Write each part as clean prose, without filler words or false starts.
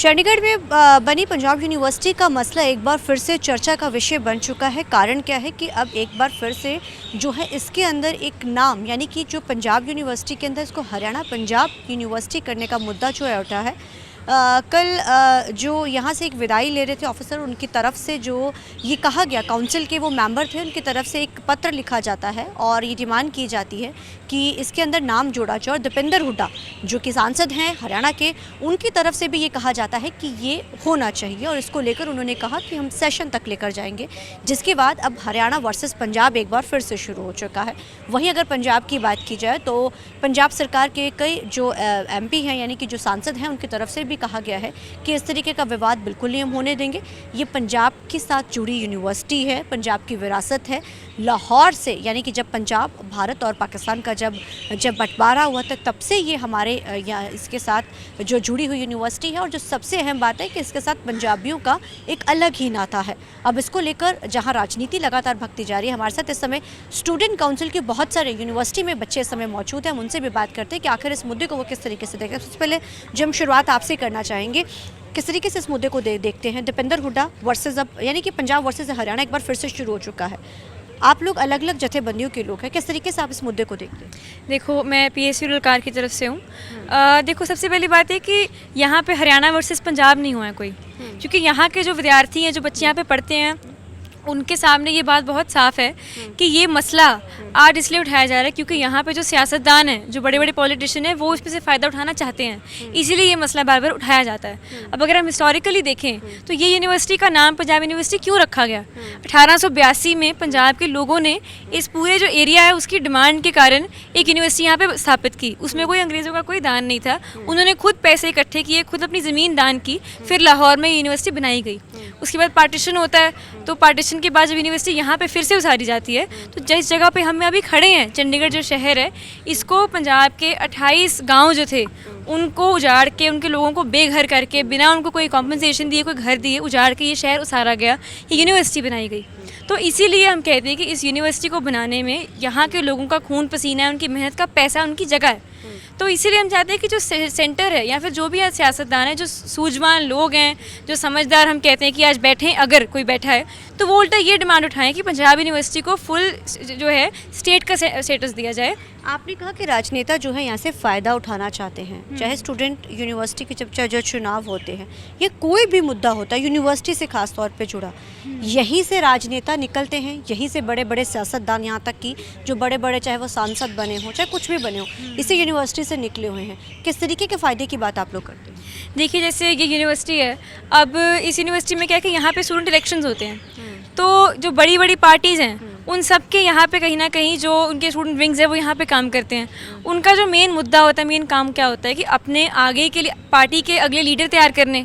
चंडीगढ़ में बनी पंजाब यूनिवर्सिटी का मसला एक बार फिर से चर्चा का विषय बन चुका है। कारण क्या है कि अब एक बार फिर से जो है इसके अंदर एक नाम यानी कि जो पंजाब यूनिवर्सिटी के अंदर इसको हरियाणा पंजाब यूनिवर्सिटी करने का मुद्दा जो है उठा है। कल जो यहाँ से एक विदाई ले रहे थे ऑफिसर, उनकी तरफ से जो ये कहा गया, काउंसिल के वो मेंबर थे, उनकी तरफ से एक पत्र लिखा जाता है और ये डिमांड की जाती है कि इसके अंदर नाम जोड़ा जाए। और दीपेंद्र हुड्डा जो कि सांसद हैं हरियाणा के, उनकी तरफ से भी ये कहा जाता है कि ये होना चाहिए और इसको लेकर उन्होंने कहा कि हम सेशन तक लेकर जाएंगे। जिसके बाद अब हरियाणा वर्सेस पंजाब एक बार फिर से शुरू हो चुका है। वहीं अगर पंजाब की बात की जाए तो पंजाब सरकार के कई जो MP हैं यानी कि जो सांसद हैं, उनकी तरफ से भी कहा गया है कि इस तरीके का विवाद बिल्कुल नहीं हम होने देंगे। ये पंजाब के साथ जुड़ी यूनिवर्सिटी है, पंजाब की विरासत है। लाहौर से यानी कि जब पंजाब भारत और पाकिस्तान का जब बंटवारा हुआ था तब से ये हमारे इसके साथ जो जुड़ी हुई यूनिवर्सिटी है। और जो सबसे अहम बात है कि इसके साथ पंजाबियों का एक अलग ही नाता है। अब इसको लेकर जहां राजनीति लगातार भगती जा रही है, हमारे साथ इस समय स्टूडेंट काउंसिल के बहुत सारे यूनिवर्सिटी में बच्चे इस समय मौजूद हैं। हम उनसे भी बात करते हैं कि आखिर इस मुद्दे को वो किस तरीके से देखें। सबसे पहले जो हम शुरुआत आपसे करना चाहेंगे, किस तरीके से इस मुद्दे को देखते हैं। दीपेंद्र हुड्डा वर्सेस अब यानी कि पंजाब वर्सेस हरियाणा एक बार फिर से शुरू हो चुका है। आप लोग अलग अलग जथेबंदियों के लोग हैं, किस तरीके से आप इस मुद्दे को देखते हैं? देखो, मैं PSU रुलकार की तरफ से हूँ। देखो, सबसे पहली बात है कि यहाँ पे हरियाणा वर्सेस पंजाब नहीं हुआ है कोई, क्योंकि यहाँ के जो विद्यार्थी हैं, जो बच्चे यहाँ पे पढ़ते हैं, उनके सामने ये बात बहुत साफ है कि ये मसला आज इसलिए उठाया जा रहा है क्योंकि यहाँ पे जो सियासतदान हैं, जो बड़े बड़े पॉलिटिशियन हैं, वो इसमें से फ़ायदा उठाना चाहते हैं। इसीलिए ये मसला बार बार उठाया जाता है। अब अगर हम हिस्टोरिकली देखें तो ये यूनिवर्सिटी का नाम पंजाब यूनिवर्सिटी क्यों रखा गया? 1882 में पंजाब के लोगों ने इस पूरे जो एरिया है उसकी डिमांड के कारण एक यूनिवर्सिटी यहाँ पर स्थापित की। उसमें कोई अंग्रेज़ों का कोई दान नहीं था। उन्होंने खुद पैसे इकट्ठे किए, खुद अपनी ज़मीन दान की, फिर लाहौर में यूनिवर्सिटी बनाई गई। उसके बाद पार्टीशन होता है, तो पार्टीशन के बाद जब यूनिवर्सिटी यहाँ पे फिर से उसारी जाती है, तो जिस जगह पे हम अभी खड़े हैं, चंडीगढ़ जो शहर है, इसको पंजाब के 28 गांव जो थे उनको उजाड़ के, उनके लोगों को बेघर करके, बिना उनको कोई कॉम्पनसेशन दिए, कोई घर दिए, उजाड़ के ये शहर उसारा गया, ये यूनिवर्सिटी बनाई गई। तो इसीलिए हम कहते हैं कि इस यूनिवर्सिटी को बनाने में यहाँ के लोगों का खून पसीना है, उनकी मेहनत का पैसा, उनकी जगह है। तो इसीलिए हम चाहते हैं कि जो सेंटर है या फिर जो भी सियासतदान है, जो सूझवान लोग हैं, जो समझदार, हम कहते हैं कि आज बैठे, अगर कोई बैठा है तो वो उल्टा ये डिमांड उठाएं कि पंजाब यूनिवर्सिटी को फुल जो है स्टेट का स्टेटस दिया जाए। आपने कहा कि राजनेता जो है यहाँ से फ़ायदा उठाना चाहते हैं, चाहे स्टूडेंट यूनिवर्सिटी के जब चुनाव होते हैं या कोई भी मुद्दा होता है यूनिवर्सिटी से खास तौर पे जुड़ा, यहीं से राजनेता निकलते हैं, यहीं से बड़े बड़े सियासतदान, यहाँ तक कि जो बड़े बड़े चाहे वो सांसद बने हों, चाहे कुछ भी बने हो, इसी यूनिवर्सिटी से निकले हुए हैं। किस तरीके के फ़ायदे की बात आप लोग करते हैं? देखिए, जैसे ये यूनिवर्सिटी है, अब इस यूनिवर्सिटी में क्या है कि यहाँ पे स्टूडेंट इलेक्शंस होते हैं, तो जो बड़ी बड़ी पार्टीज़ हैं उन सब के यहाँ पे कहीं ना कहीं जो उनके स्टूडेंट विंग्स है वो यहाँ पे काम करते हैं। उनका जो मेन मुद्दा होता है, मेन काम क्या होता है कि अपने आगे के लिए पार्टी के अगले लीडर तैयार करने,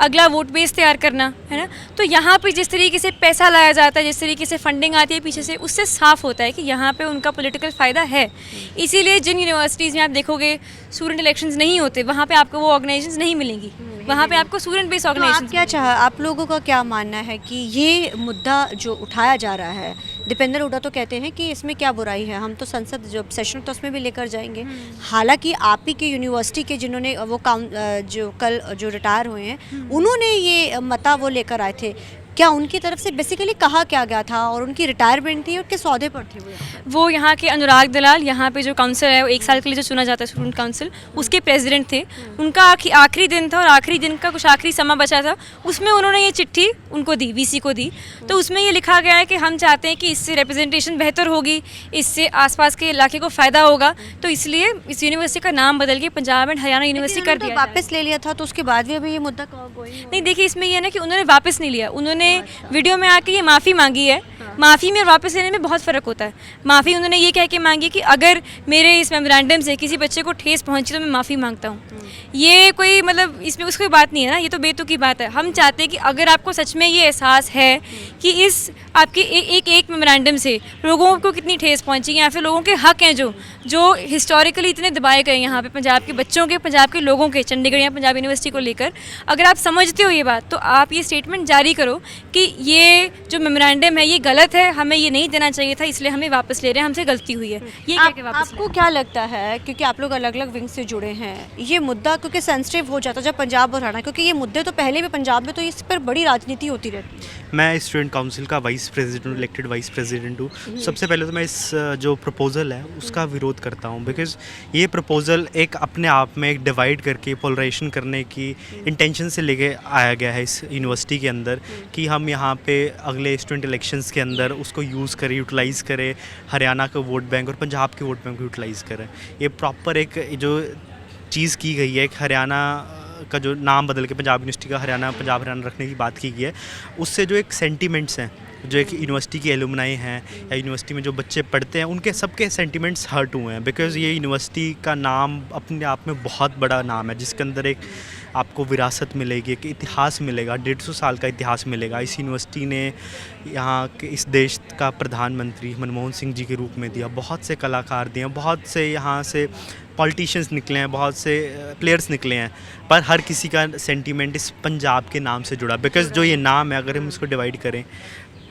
अगला वोट बेस तैयार करना, है ना। तो यहाँ पे जिस तरीके से पैसा लाया जाता है, जिस तरीके से फंडिंग आती है पीछे से, उससे साफ होता है कि यहाँ पे उनका पॉलिटिकल फ़ायदा है। इसीलिए जिन यूनिवर्सिटीज़ में आप देखोगे स्टूडेंट इलेक्शंस नहीं होते, वहाँ पे आपको वो ऑर्गेनाइजेशंस नहीं मिलेंगी, वहाँ पे आपको स्टूडेंट बेस्ड ऑर्गेनाइजेशंस। आप लोगों का क्या मानना है कि ये मुद्दा जो उठाया जा रहा है, दीपेंद्र हुड्डा तो कहते हैं कि इसमें क्या बुराई है, हम तो संसद जो सेशन तो उसमें भी लेकर जाएंगे। हालांकि आप ही की यूनिवर्सिटी के जिन्होंने वो जो कल जो रिटायर हुए हैं, उन्होंने ये मता वो लेकर आए थे, क्या उनकी तरफ से बेसिकली कहा क्या गया था और उनकी रिटायरमेंट थी और किस औहदे पर थे वो यहाँ के अनुराग दलाल, यहाँ पे जो काउंसिल है, वो 1 साल के लिए जो चुना जाता है स्टूडेंट काउंसिल, उसके प्रेसिडेंट थे। उनका आखिरी दिन था और आखिरी दिन का कुछ आखिरी समय बचा था, उसमें उन्होंने ये चिट्ठी उनको दी, VC को दी। तो उसमें ये लिखा गया है कि हम चाहते हैं कि इससे रिप्रेजेंटेशन बेहतर होगी, इससे आसपास के इलाके को फ़ायदा होगा, तो इसलिए इस यूनिवर्सिटी का नाम बदल के पंजाब एंड हरियाणा यूनिवर्सिटी कर दिया। वापस ले लिया था, तो उसके बाद भी अभी ये मुद्दा नहीं। देखिए, इसमें यह है ना कि उन्होंने वापस नहीं लिया, उन्होंने वीडियो में आके ये माफ़ी मांगी है। माफ़ी में और वापस लेने में बहुत फ़र्क होता है। माफ़ी उन्होंने ये कह के मांगी कि अगर मेरे इस मेमोरेंडम से किसी बच्चे को ठेस पहुंची तो मैं माफ़ी मांगता हूँ। ये कोई मतलब इसमें उसकी कोई बात नहीं है ना, ये तो बेतुकी बात है। हम चाहते हैं कि अगर आपको सच में ये एहसास है कि इस आपके एक मेमोरेंडम से लोगों को कितनी ठेस पहुंची, या फिर लोगों के हक हैं जो हिस्टोरिकली इतने दबाए गए यहाँ पे पंजाब के बच्चों के, पंजाब के लोगों के, चंडीगढ़ या पंजाब यूनिवर्सिटी को लेकर, अगर आप समझते हो ये बात तो आप ये स्टेटमेंट जारी करो कि ये जो मेमोरेंडम है ये गलत है, हमें ये नहीं देना चाहिए था, इसलिए हमें वापस ले रहे हैं, हमसे गलती हुई है, ये कह के वापस आपको क्या लगता है, क्योंकि आप लोग अलग अलग विंग से जुड़े हैं, ये मुद्दा क्योंकि सेंसिटिव हो जाता है जब पंजाब और हरियाणा, क्योंकि ये मुद्दे तो पहले भी पंजाब में, तो इस पर बड़ी राजनीति होती रहती है। मैं स्टूडेंट काउंसिल का vice president, elected vice president हूँ। सबसे पहले तो मैं इस जो प्रपोज़ल है उसका विरोध करता हूँ, बिकॉज़ ये प्रपोज़ल एक अपने आप में एक डिवाइड करके पोलराइजेशन करने की इंटेंशन से लेके आया गया है इस यूनिवर्सिटी के अंदर, कि हम यहाँ पे अगले स्टूडेंट इलेक्शंस के अंदर उसको यूज़ करें, यूटिलाइज़ करें, हरियाणा का वोट बैंक और पंजाब के वोट बैंक को यूटिलाइज़ करें। ये प्रॉपर एक जो चीज़ की गई है, एक हरियाणा का जो नाम बदल के पंजाब यूनिवर्सिटी का हरियाणा, पंजाब हरियाणा रखने की बात की गई है, उससे जो एक सेंटिमेंट्स हैं, जो एक यूनिवर्सिटी की एलुमनाई हैं या यूनिवर्सिटी में जो बच्चे पढ़ते हैं, उनके सबके सेंटिमेंट्स हर्ट हुए हैं। बिकॉज़ ये यूनिवर्सिटी का नाम अपने आप में बहुत बड़ा नाम है, जिसके अंदर एक आपको विरासत मिलेगी, एक इतिहास मिलेगा, 150 साल का इतिहास मिलेगा। इस यूनिवर्सिटी ने यहाँ के इस देश का प्रधानमंत्री मनमोहन सिंह जी के रूप में दिया, बहुत से कलाकार दिए, बहुत से यहाँ से पॉलिटिशियंस निकले हैं, बहुत से प्लेयर्स निकले हैं, पर हर किसी का सेंटीमेंट इस पंजाब के नाम से जुड़ा। बिकॉज़ जो ये नाम है, अगर हम इसको डिवाइड करें,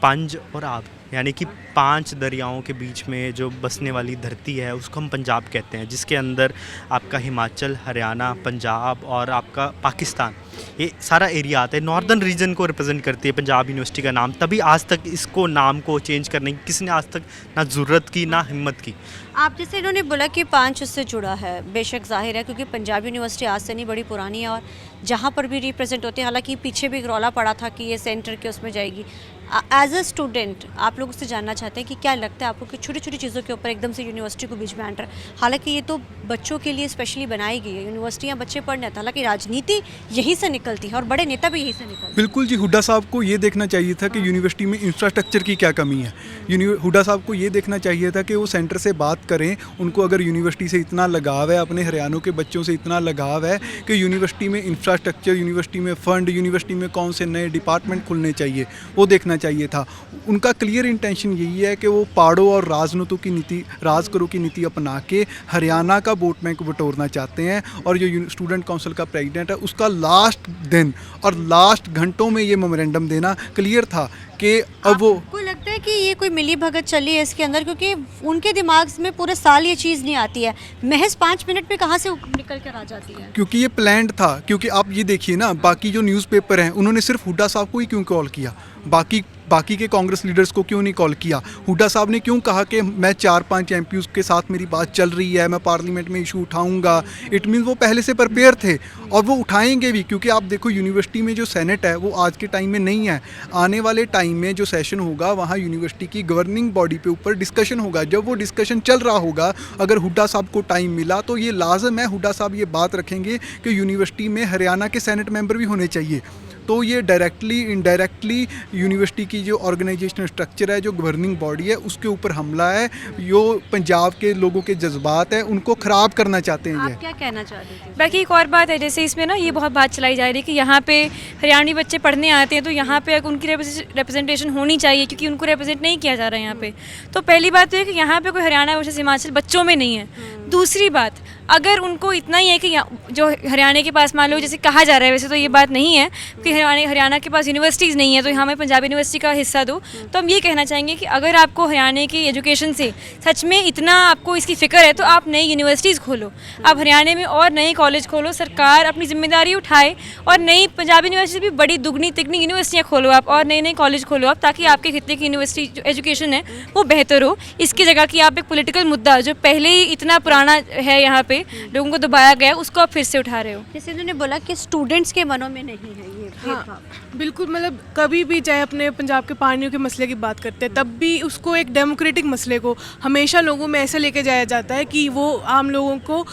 पंज और आब, यानी कि 5 दरियाओं के बीच में जो बसने वाली धरती है उसको हम पंजाब कहते हैं, जिसके अंदर आपका हिमाचल, हरियाणा, पंजाब और आपका पाकिस्तान, ये सारा एरिया आता है। नॉर्दर्न रीजन को रिप्रेजेंट करती है पंजाब यूनिवर्सिटी का नाम, तभी आज तक इसको नाम को चेंज करने की किसी ने आज तक ना ज़रूरत की ना हिम्मत की। आप जैसे इन्होंने बोला कि 5 उससे जुड़ा है, बेशक जाहिर है क्योंकि पंजाब यूनिवर्सिटी आज से नहीं, बड़ी पुरानी है और जहाँ पर भी रिप्रेजेंट होते हैं, हालांकि पीछे भी एक रौला पड़ा था कि ये सेंटर के उसमें जाएगी। एज अ स्टूडेंट आप लोग उससे जानना चाहते हैं कि क्या लगता है आपको कि छोटी छोटी चीज़ों के ऊपर एकदम से यूनिवर्सिटी को बीच में एंटर, हालांकि ये तो बच्चों के लिए स्पेशली बनाई गई है, यूनिवर्सिटियाँ बच्चे पढ़ने आते हैं, हालांकि राजनीति यहीं से निकलती है और बड़े नेता भी यहीं से निकलते हैं। बिल्कुल जी, हुड्डा साहब को ये देखना चाहिए था कि यूनिवर्सिटी में इंफ्रास्ट्रक्चर की क्या कमी है। हुड्डा साहब को ये देखना चाहिए था कि वो सेंटर से बात करें, उनको अगर यूनिवर्सिटी से इतना लगाव है, अपने हरियाणा के बच्चों से इतना लगाव है कि यूनिवर्सिटी में इंफ्रास्ट्रक्चर, यूनिवर्सिटी में फ़ंड, यूनिवर्सिटी में कौन से नए डिपार्टमेंट खुलने चाहिए, वो देखना चाहिए था। उनका क्लियर इंटेंशन यही है कि वो पाड़ों और राजनीतों की नीति, राज करो की नीति अपना के हरियाणा का वोट बैंक बटोरना चाहते हैं। और जो स्टूडेंट काउंसिल का प्रेसिडेंट है, उसका लास्ट दिन और लास्ट घंटों में ये मेमोरेंडम देना क्लियर था कि अब वो, आपको लगता है कि ये कोई मिली भगत चली है इसके अंदर, क्योंकि उनके दिमाग में पूरे साल ये चीज़ नहीं आती है, महज 5 मिनट में कहाँ से निकल कर आ जाती है? क्योंकि ये प्लान्ड था। क्योंकि आप ये देखिए ना, बाकी जो न्यूज़पेपर हैं उन्होंने सिर्फ हुड्डा साहब को ही क्यों कॉल किया, बाकी के कांग्रेस लीडर्स को क्यों नहीं कॉल किया? हुड्डा साहब ने क्यों कहा कि मैं 4-5 एमपीज़ के साथ मेरी बात चल रही है, मैं पार्लियामेंट में इशू उठाऊंगा? इट मीन्स वो पहले से प्रिपेयर थे और वो उठाएंगे भी। क्योंकि आप देखो, यूनिवर्सिटी में जो सेनेट है वो आज के टाइम में नहीं है, आने वाले टाइम में जो सेशन होगा वहाँ यूनिवर्सिटी की गवर्निंग बॉडी पे ऊपर डिस्कशन होगा। जब वो डिस्कशन चल रहा होगा, अगर हुड्डा साहब को टाइम मिला तो ये लाजम है हुड्डा साहब ये बात रखेंगे कि यूनिवर्सिटी में हरियाणा के सेनेट मेंबर भी होने चाहिए। तो ये डायरेक्टली इनडायरेक्टली यूनिवर्सिटी की जो ऑर्गेनाइजेशनल स्ट्रक्चर है, जो गवर्निंग बॉडी है, उसके ऊपर हमला है। जो पंजाब के लोगों के जज्बात हैं उनको ख़राब करना चाहते हैं। आप क्या कहना चाहते थे? बाकी एक और बात है, जैसे इसमें ना ये बहुत बात चलाई जा रही है कि यहाँ पे हरियाणवी बच्चे पढ़ने आते हैं तो यहाँ पे उनकी रिप्रेजेंटेशन होनी चाहिए, क्योंकि उनको रिप्रेजेंट नहीं किया जा रहा है यहाँ पे। तो पहली बात तो है कि यहाँ पे कोई हरियाणा वर्सेस हिमाचल बच्चों में नहीं है। दूसरी बात, अगर उनको इतना ही है कि जो हरियाणा के पास, मान लो जैसे कहा जा रहा है, वैसे तो ये बात नहीं है कि हरियाणा के पास यूनिवर्सिटीज़ नहीं है तो हमें पंजाब यूनिवर्सिटी का हिस्सा दो, तो हम ये कहना चाहेंगे कि अगर आपको हरियाणा की एजुकेशन से सच में इतना आपको इसकी फ़िक्र है तो आप नई यूनिवर्सिटीज़ खोलो, आप हरियाणा में और नए कॉलेज खोलो, सरकार अपनी जिम्मेदारी उठाए और नई पंजाब यूनिवर्सिटी भी बड़ी दुगनी तिगनी यूनिवर्सिटियाँ खोलो आप, और नए नए कॉलेज खोलो आप, ताकि आपके खिते की यूनिवर्सिटी जो एजुकेशन है वो बेहतर हो। इसकी जगह कि आप एक पॉलिटिकल मुद्दा जो पहले ही इतना पुराना है यहाँ पे लोगों को दबाया गया, उसको आप फिर से उठा रहे हो। जैसे उन्होंने बोला कि स्टूडेंट्स के मनों में नहीं है ये भेदभाव। बिल्कुल, मतलब कभी भी चाहे अपने पंजाब के पानियों के मसले की बात करते हैं, तब भी उसको एक डेमोक्रेटिक मसले को हमेशा लोगों में ऐसे लेके जाया जाता है कि वो आम लोगों को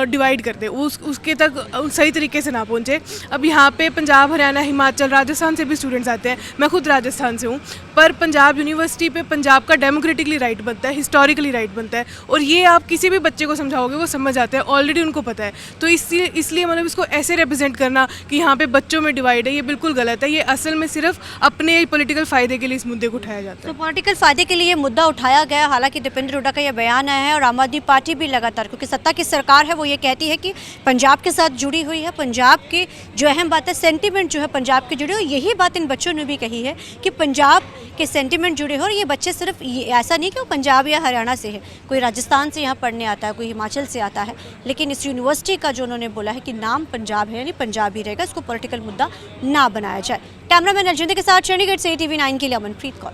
डिवाइड कर दे, उसके तक सही तरीके से ना पहुँचे। अब यहाँ पे पंजाब, हरियाणा, हिमाचल, राजस्थान से भी स्टूडेंट्स आते हैं। मैं खुद राजस्थान से हूँ, पर पंजाब यूनिवर्सिटी पे पंजाब का डेमोक्रेटिकली राइट बनता है, हिस्टोरिकली राइट बनता है, और ये आप किसी भी बच्चे को समझाओगे वो समझ आते हैं, ऑलरेडी उनको पता है। तो इसलिए मतलब इसको ऐसे रिप्रेजेंट करना कि यहाँ पे बच्चों में डिवाइड है, ये बिल्कुल गलत है। ये असल में सिर्फ अपने पॉलिटिकल फ़ायदे के लिए इस मुद्दे को उठाया जाता तो है। पॉलिटिकल फायदे के लिए ये मुद्दा उठाया गया। हालांकि दीपेंद्र हुड्डा का ये बयान आया है और आम आदमी पार्टी भी लगातार, क्योंकि सत्ता की सरकार है, वो ये कहती है कि पंजाब के साथ जुड़ी हुई है, पंजाब की जो अहम बात है, सेंटीमेंट जो है पंजाब के जुड़े हो। यही बात इन बच्चों ने भी कही है कि पंजाब के सेंटीमेंट जुड़े हो। और ये बच्चे सिर्फ ऐसा नहीं कि वो पंजाब या हरियाणा से है, कोई राजस्थान से यहाँ पढ़ने आता है, कोई हिमाचल से आता है, लेकिन इस यूनिवर्सिटी का जो उन्होंने बोला है कि नाम पंजाब है, यानी पंजाब ही रहेगा, इसको पॉलिटिकल मुद्दा ना बनाया जाए। कैमरामैन अलजिंदर के साथ चंडीगढ़ से ATV9 के लिए अमनप्रीत कौर।